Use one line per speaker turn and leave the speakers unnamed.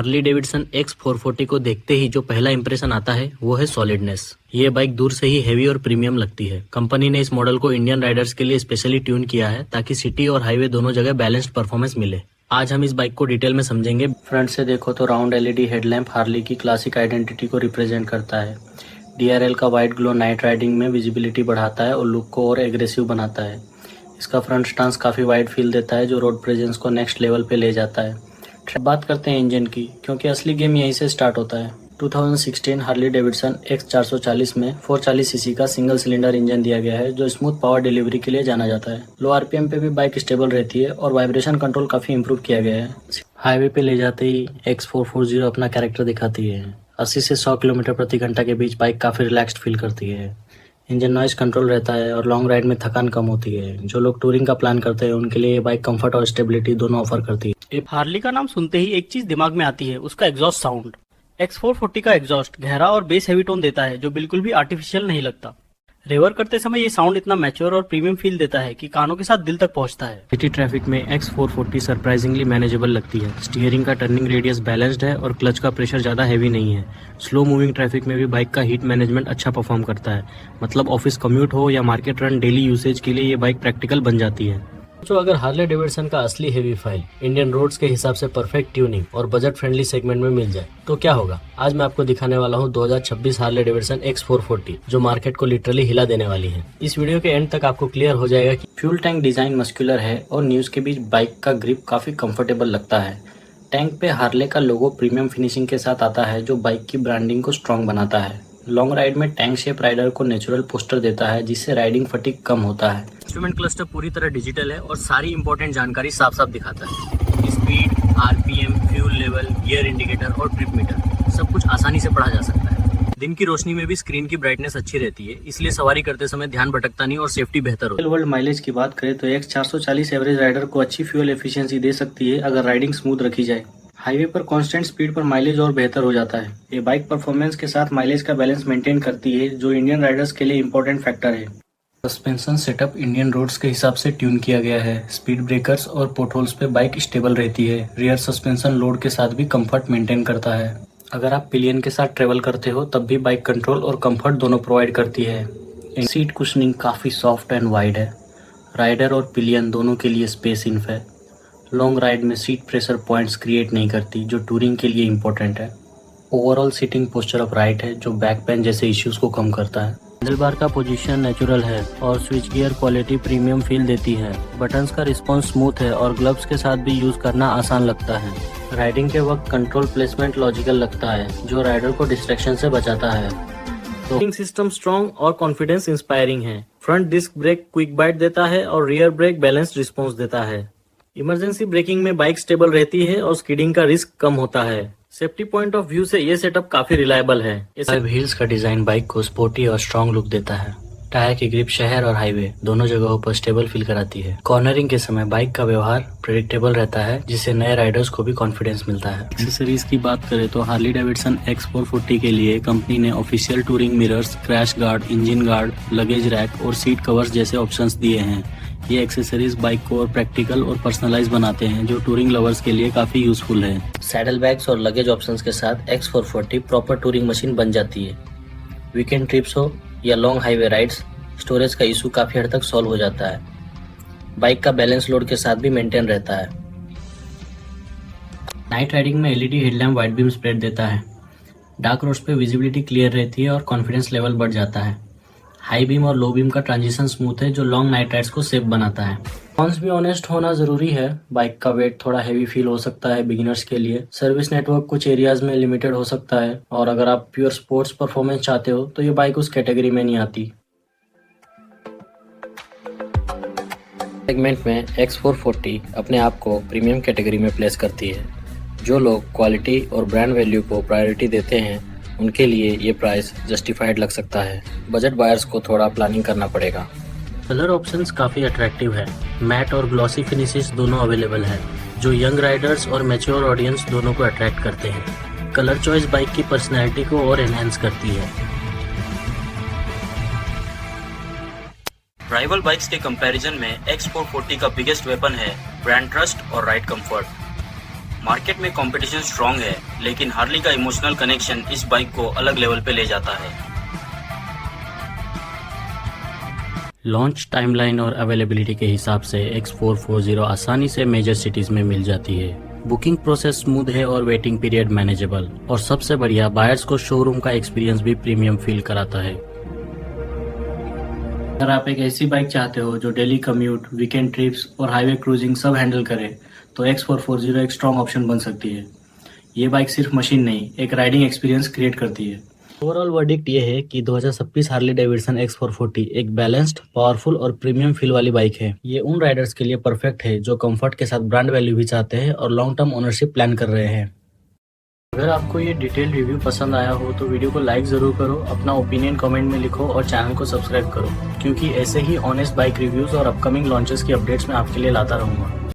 Harley Davidson X440 को देखते ही जो पहला इंप्रेशन आता है वो है सॉलिडनेस। ये बाइक दूर से ही हेवी और प्रीमियम लगती है। कंपनी ने इस मॉडल को इंडियन राइडर्स के लिए स्पेशली ट्यून किया है ताकि सिटी और हाईवे दोनों जगह बैलेंस्ड परफॉर्मेंस मिले। आज हम इस बाइक को डिटेल में समझेंगे। फ्रंट से देखो तो राउंड LED हेडलैम्प हार्ली की क्लासिक आइडेंटिटी को रिप्रेजेंट करता है। DRL का वाइट ग्लो नाइट राइडिंग में विजिबिलिटी बढ़ाता है और लुक को और एग्रेसिव बनाता है। इसका फ्रंट स्टांस काफ़ी वाइड फील देता है जो रोड प्रेजेंस को नेक्स्ट लेवल पे ले जाता है। बात करते हैं इंजन की, क्योंकि असली गेम यहीं से स्टार्ट होता है। 2016 हार्ली डेविडसन X440 में 440 सीसी का सिंगल सिलेंडर इंजन दिया गया है जो स्मूथ पावर डिलीवरी के लिए जाना जाता है। लो RPM पे भी बाइक स्टेबल रहती है और वाइब्रेशन कंट्रोल काफ़ी इंप्रूव किया गया है। हाईवे पे ले जाते ही X440 अपना कैरेक्टर दिखाती है। 80 से 100 किलोमीटर प्रति घंटा के बीच बाइक काफ़ी रिलैक्स्ड फील करती है। इंजन नॉइज कंट्रोल रहता है और लॉन्ग राइड में थकान कम होती है। जो लोग टूरिंग का प्लान करते हैं उनके लिए ये बाइक कंफर्ट और स्टेबिलिटी दोनों ऑफर करती है।
हार्ली का नाम सुनते ही एक चीज दिमाग में आती है, उसका एग्जॉस्ट साउंड। X440 का एग्जॉस्ट गहरा और बेस हेवी टोन देता है जो बिल्कुल भी आर्टिफिशियल नहीं लगता। रेवर करते समय ये साउंड इतना मैच्योर और प्रीमियम फील देता है कि कानों के साथ दिल तक पहुंचता है।
सिटी ट्रैफिक में X440 सरप्राइजिंगली मैनेजेबल लगती है। स्टीयरिंग का टर्निंग रेडियस बैलेंस्ड है और क्लच का प्रेशर ज़्यादा हैवी नहीं है। स्लो मूविंग ट्रैफिक में भी बाइक का हीट मैनेजमेंट अच्छा परफॉर्म करता है। मतलब ऑफिस कम्यूट हो या मार्केट रन, डेली यूसेज के लिए ये बाइक प्रैक्टिकल बन जाती है। जो अगर हार्ले डेविडसन का असली हेवी फाइल इंडियन रोड्स के हिसाब से परफेक्ट ट्यूनिंग और बजट फ्रेंडली सेगमेंट में मिल जाए तो क्या होगा। आज मैं आपको दिखाने वाला हूँ 2026 हार्ले डेविडसन X440 जो मार्केट को लिटरली हिला देने वाली है। इस वीडियो के एंड तक आपको क्लियर हो जाएगा कि फ्यूल टैंक डिजाइन मस्कुलर है और न्यूज के बीच बाइक का ग्रिप काफी कंफर्टेबल लगता है। टैंक पे हार्ले का लोगो प्रीमियम फिनिशिंग के साथ आता है जो बाइक की ब्रांडिंग को स्ट्रॉन्ग बनाता है। लॉन्ग राइड में टैंक शेप राइडर को नेचुरल पोस्टर देता है जिससे राइडिंग फटीग कम होता है। इंस्ट्रूमेंट क्लस्टर पूरी तरह डिजिटल है और सारी इंपॉर्टेंट जानकारी साफ साफ दिखाता है। Speed, RPM, fuel level, gear indicator और ट्रिप मीटर सब कुछ आसानी से पढ़ा जा सकता है। दिन की रोशनी में भी स्क्रीन की ब्राइटनेस अच्छी रहती है, इसलिए सवारी करते समय ध्यान भटकता नहीं और सेफ्टी बेहतर होती है। वर्ल्ड माइलेज की बात करें तो X440 एवरेज राइडर को अच्छी फ्यूल एफिशिएंसी दे सकती है अगर राइडिंग स्मूथ रखी जाए। हाईवे पर कांस्टेंट स्पीड पर माइलेज और बेहतर हो जाता है। ये बाइक परफॉर्मेंस के साथ माइलेज का बैलेंस मेंटेन करती है जो इंडियन राइडर्स के लिए इंपॉर्टेंट फैक्टर है। सस्पेंशन सेटअप इंडियन रोड्स के हिसाब से ट्यून किया गया है। स्पीड ब्रेकर्स और पोटहोल्स पे बाइक स्टेबल रहती है। रियर सस्पेंशन लोड के साथ भी कंफर्ट मेंटेन करता है। अगर आप पिलियन के साथ ट्रेवल करते हो तब भी बाइक कंट्रोल और कंफर्ट दोनों प्रोवाइड करती है। सीट कुशनिंग काफ़ी सॉफ्ट एंड वाइड है। राइडर और पिलियन दोनों के लिए स्पेस इनफ है। लॉन्ग राइड में सीट प्रेशर पॉइंट्स क्रिएट नहीं करती जो टूरिंग के लिए इंपॉर्टेंट है। ओवरऑल सीटिंग पोस्चर अपराइट है जो बैक पेन जैसे इश्यूज को कम करता है। हैंडल बार का पोजीशन नेचुरल है और switch gear quality premium feel देती है। बटन्स का रिस्पॉन्स स्मूथ है और ग्लव्स के साथ भी यूज करना आसान लगता है। राइडिंग के वक्त कंट्रोल प्लेसमेंट लॉजिकल लगता है जो राइडर को डिस्ट्रैक्शन से बचाता है। ब्रेकिंग सिस्टम स्ट्रॉन्ग और कॉन्फिडेंस इंस्पायरिंग है। Front disc brake quick bite देता है और रियर ब्रेक बैलेंस्ड रिस्पॉन्स देता है। इमरजेंसी ब्रेकिंग में बाइक स्टेबल रहती है और स्किडिंग का रिस्क कम होता है। सेफ्टी पॉइंट ऑफ व्यू से ये सेटअप काफी रिलायबल है। व्हील्स का डिजाइन बाइक को स्पोर्टी और स्ट्रॉन्ग लुक देता है। टायर की ग्रिप शहर और हाईवे दोनों जगहों पर स्टेबल फील कराती है। कॉर्नरिंग के समय बाइक का व्यवहार प्रेडिक्टेबल रहता है जिससे नए राइडर्स को भी कॉन्फिडेंस मिलता है। एक्सेसरीज की बात करें तो हार्ली डेविडसन X440 के लिए कंपनी ने official touring mirrors, crash guard, engine guard, luggage rack और सीट कवर्स जैसे ऑप्शंस दिए हैं। ये एक्सेसरीज बाइक को और प्रैक्टिकल और पर्सनलाइज बनाते हैं जो टूरिंग लवर्स के लिए काफी यूजफुल है। सैडल बैग्स और लगेज ऑप्शंस के साथ X440 प्रॉपर टूरिंग मशीन बन जाती है। वीकेंड ट्रिप्स हो या लॉन्ग हाईवे राइड्स, स्टोरेज का इशू काफी हद तक सॉल्व हो जाता है। बाइक का बैलेंस लोड के साथ भी मेंटेन रहता है। नाइट राइडिंग में LED headlamp wide beam spread देता है। डार्क रोड्स पे विजिबिलिटी क्लियर रहती है और कॉन्फिडेंस लेवल बढ़ जाता है। हाई बीम और लो बीम का ट्रांजिशन स्मूथ है जो लॉन्ग नाइट राइड्स को सेफ बनाता है। कॉन्स भी ऑनेस्ट होना जरूरी है। बाइक का वेट थोड़ा हेवी फील हो सकता है बिगिनर्स के लिए। सर्विस नेटवर्क कुछ एरियाज में लिमिटेड हो सकता है और अगर आप प्योर स्पोर्ट्स परफॉर्मेंस चाहते हो तो ये बाइक उस कैटेगरी में नहीं आती। सेगमेंट में X440 अपने आप को प्रीमियम कैटेगरी में प्लेस करती है। जो लोग क्वालिटी और ब्रांड वैल्यू को प्रायोरिटी देते हैं उनके लिए ये प्राइस जस्टिफाइड लग सकता है। बजट बायर्स को थोड़ा प्लानिंग करना पड़ेगा। कलर ऑप्शंस काफ़ी अट्रैक्टिव है। मैट और ग्लॉसी फिनिशेस दोनों अवेलेबल है जो यंग राइडर्स और मैच्योर ऑडियंस दोनों को अट्रैक्ट करते हैं। कलर चॉइस बाइक की पर्सनैलिटी को और एनहेंस करती है। राइवल बाइक्स के कंपैरिजन में X440 का बिगेस्ट वेपन है ब्रांड ट्रस्ट और राइड कंफर्ट। मार्केट में कंपटीशन स्ट्रांग है, लेकिन हार्ली का इमोशनल कनेक्शन इस बाइक को अलग लेवल पे ले जाता है। लॉन्च टाइमलाइन और अवेलेबिलिटी के हिसाब से X440 आसानी से मेजर सिटीज में मिल जाती है। बुकिंग प्रोसेस स्मूथ है और वेटिंग पीरियड मैनेजेबल, और सबसे बढ़िया बायर्स को शोरूम का एक्सपीरियंस भी प्रीमियम फील कराता है। अगर आप एक ऐसी बाइक चाहते हो जो डेली कम्यूट, वीकेंड ट्रिप्स और हाईवे क्रूजिंग सब हैंडल करे, तो X440 एक स्ट्रॉन्ग ऑप्शन बन सकती है। ये बाइक सिर्फ मशीन नहीं, एक राइडिंग एक्सपीरियंस क्रिएट करती है। ओवरऑल वर्डिक्ट ये है कि 2026 हार्ली डेविडसन X440 एक बैलेंस्ड, पावरफुल और प्रीमियम फील वाली बाइक है। ये उन राइडर्स के लिए परफेक्ट है जो कंफर्ट के साथ ब्रांड वैल्यू भी चाहते हैं और लॉन्ग टर्म ओनरशिप प्लान कर रहे हैं। अगर आपको ये डिटेल रिव्यू पसंद आया हो तो वीडियो को लाइक ज़रूर करो, अपना ओपिनियन कमेंट में लिखो और चैनल को सब्सक्राइब करो, क्योंकि ऐसे ही ऑनेस्ट बाइक रिव्यूज़ और अपकमिंग लॉन्चेस की अपडेट्स मैं आपके लिए लाता रहूँगा।